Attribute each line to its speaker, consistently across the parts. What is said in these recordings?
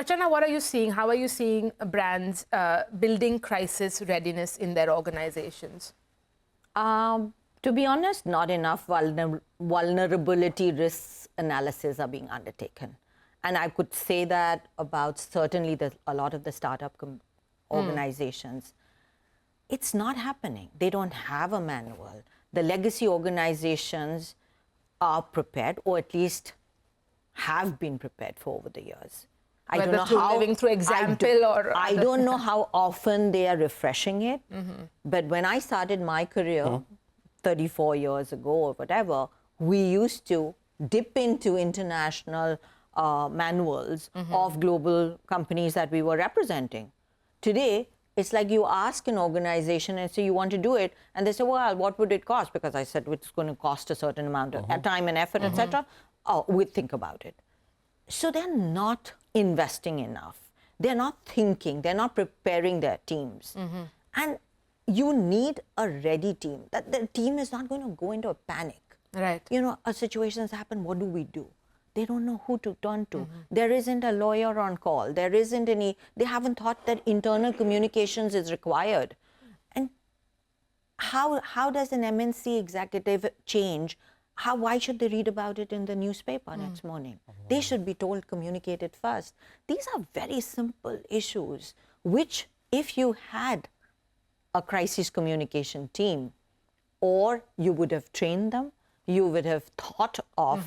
Speaker 1: Archana, what are you seeing? How are you seeing brands building crisis readiness in their organizations?
Speaker 2: To be honest, not enough vulnerability risks analysis are being undertaken. And I could say that about certainly a lot of the startup organizations. It's not happening. They don't have a manual. The legacy organizations are prepared, or at least have been prepared for over the years.
Speaker 1: I don't know how living through example
Speaker 2: I don't know how often they are refreshing it. But when I started my career 34 years ago or whatever, we used to dip into international manuals of global companies that we were representing. Today, it's like you ask an organization and say you want to do it, and they say, well, what would it cost? Because I said it's going to cost a certain amount of time and effort, etc. Oh, we'd think about it. So they're not investing enough. They're not thinking. They're not preparing their teams. And you need a ready team. That the team is not going to go into a panic.
Speaker 1: Right.
Speaker 2: You know, a situation's happened. What do we do? They don't know who to turn to. There isn't a lawyer on call. There isn't any. They haven't thought that internal communications is required. And how does an MNC executive change? Why should they read about it in the newspaper next morning? They should be told, communicate it first. These are very simple issues, which if you had a crisis communication team, or you would have trained them, you would have thought of,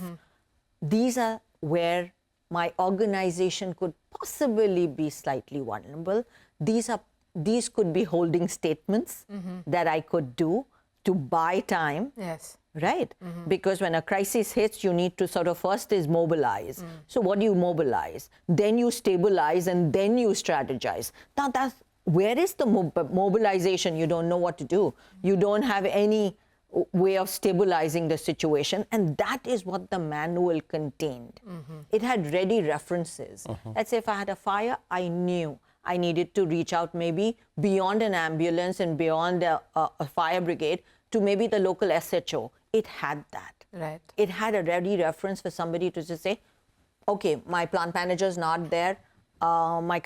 Speaker 2: these are where my organization could possibly be slightly vulnerable. These could be holding statements that I could do to buy time.
Speaker 1: Yes.
Speaker 2: Right? Because when a crisis hits, you need to sort of first is mobilize. So what do you mobilize? Then you stabilize, and then you strategize. Now where is the mobilization? You don't know what to do. You don't have any way of stabilizing the situation, and that is what the manual contained. It had ready references. Let's say if I had a fire, I knew I needed to reach out maybe beyond an ambulance and beyond a fire brigade to maybe the local SHO. It had that.
Speaker 1: Right.
Speaker 2: It had a ready reference for somebody to just say, okay, my plant manager's not there, my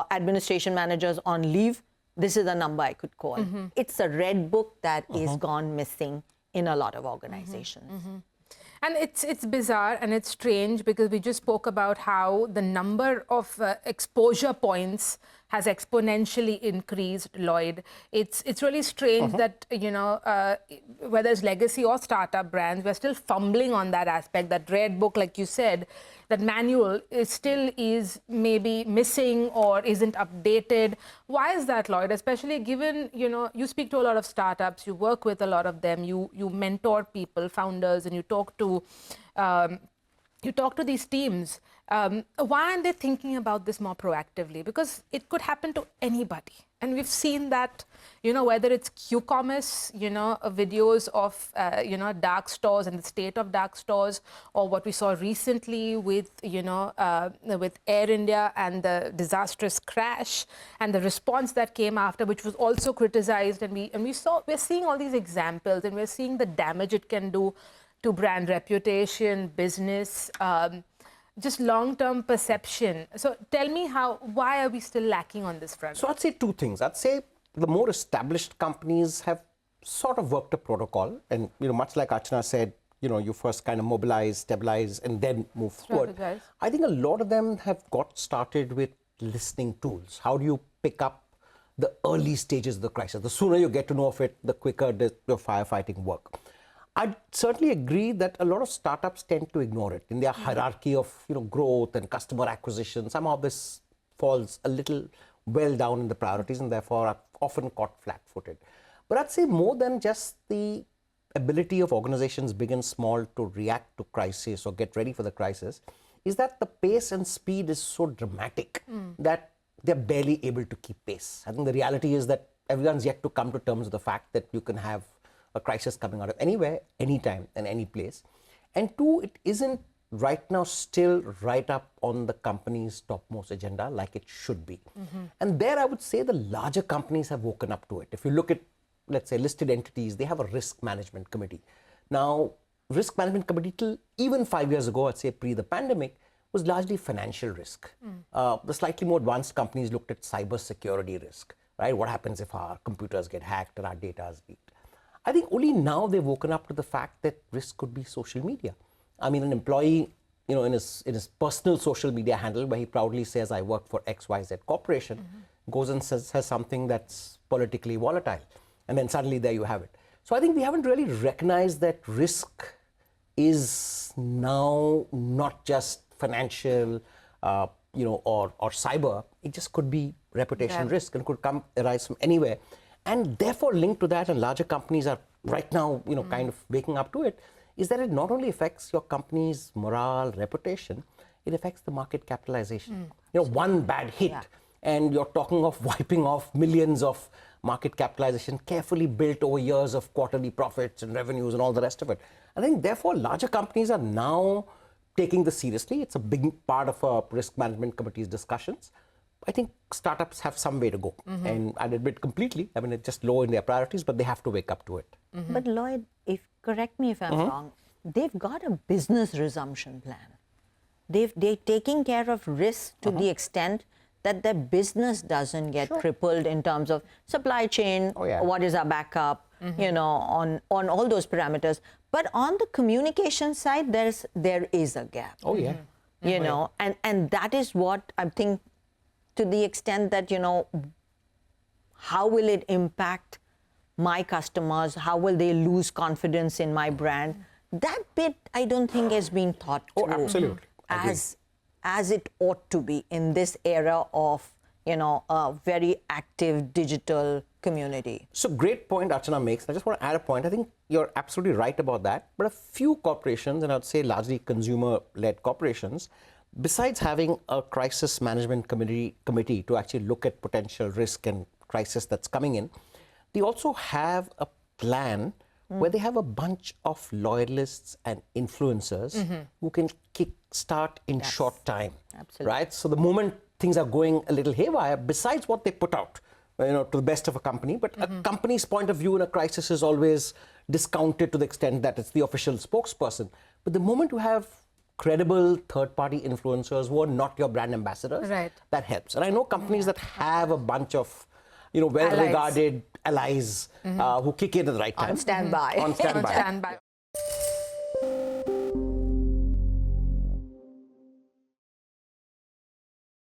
Speaker 2: administration manager's on leave, this is a number I could call. It's a red book that is gone missing in a lot of organizations.
Speaker 1: And it's bizarre and it's strange because we just spoke about how the number of exposure points has exponentially increased, Lloyd. It's really strange that, you know, whether it's legacy or startup brands, we're still fumbling on that aspect. That red book, like you said, that manual still is maybe missing or isn't updated. Why is that, Lloyd? Especially given, you know, you speak to a lot of startups, you work with a lot of them, you mentor people, founders, and you talk to these teams. Why aren't they thinking about this more proactively? Because it could happen to anybody. And we've seen that, you know, whether it's Q-commerce, you know, videos of, you know, dark stores and the state of dark stores, or what we saw recently with, you know, with Air India and the disastrous crash and the response that came after, which was also criticized. And we're seeing all these examples, and we're seeing the damage it can do to brand reputation, business, just long-term perception. So tell me why are we still lacking on this front?
Speaker 3: So I'd say two things. I'd say the more established companies have sort of worked a protocol, and, you know, much like Archana said, you know, you first kind of mobilize, stabilize, and then move forward. I think a lot of them have got started with listening tools. How do you pick up the early stages of the crisis? The sooner you get to know of it, the quicker does your firefighting work. I'd certainly agree that a lot of startups tend to ignore it in their hierarchy of, you know, growth and customer acquisition. Somehow this falls a little well down in the priorities, and therefore are often caught flat-footed. But I'd say more than just the ability of organizations, big and small, to react to crisis or get ready for the crisis, is that the pace and speed is so dramatic that they're barely able to keep pace. I think the reality is that everyone's yet to come to terms with the fact that you can have a crisis coming out of anywhere, anytime, and any place. And two, it isn't right now still right up on the company's topmost agenda like it should be. And there I would say the larger companies have woken up to it. If you look at, let's say, listed entities, they have a risk management committee. Now, risk management committee till even 5 years ago, I'd say pre the pandemic, was largely financial risk. The slightly more advanced companies looked at cyber security risk, right? What happens if our computers get hacked or our data is leaked? I think only now they've woken up to the fact that risk could be social media. I mean, an employee, in his personal social media handle, where he proudly says, I work for XYZ Corporation, goes and says something that's politically volatile. And then suddenly there you have it. So I think we haven't really recognized that risk is now not just financial, or cyber. It just could be reputation risk and could arise from anywhere. And therefore, linked to that, and larger companies are right now, kind of waking up to it, is that it not only affects your company's morale, reputation, it affects the market capitalization. One bad hit, and you're talking of wiping off millions of market capitalization carefully built over years of quarterly profits and revenues and all the rest of it. I think, therefore, larger companies are now taking this seriously. It's a big part of a risk management committee's discussions. I think startups have some way to go, and I'd admit completely, I mean, it's just low in their priorities, but they have to wake up to it.
Speaker 2: But Lloyd, correct me if I'm wrong, they've got a business resumption plan. They're taking care of risk to the extent that their business doesn't get crippled in terms of supply chain, what is our backup, on all those parameters. But on the communication side, there is a gap.
Speaker 3: Oh, yeah.
Speaker 2: And that is what I think, to the extent that, how will it impact my customers? How will they lose confidence in my brand? That bit, I don't think has been thought through.
Speaker 3: Oh, absolutely.
Speaker 2: As it ought to be in this era of, a very active digital community.
Speaker 3: So great point Archana makes. I just want to add a point. I think you're absolutely right about that. But a few corporations, and I'd say largely consumer-led corporations, besides having a crisis management committee to actually look at potential risk and crisis that's coming in, they also have a plan where they have a bunch of loyalists and influencers who can kickstart in short time.
Speaker 2: Absolutely.
Speaker 3: Right? So the moment things are going a little haywire, besides what they put out, to the best of a company, but a company's point of view in a crisis is always discounted to the extent that it's the official spokesperson. But the moment you have credible third-party influencers who are not your brand ambassadors, that helps. And I know companies that have a bunch of, well-regarded allies who kick in at the right time.
Speaker 2: On standby.
Speaker 3: On standby.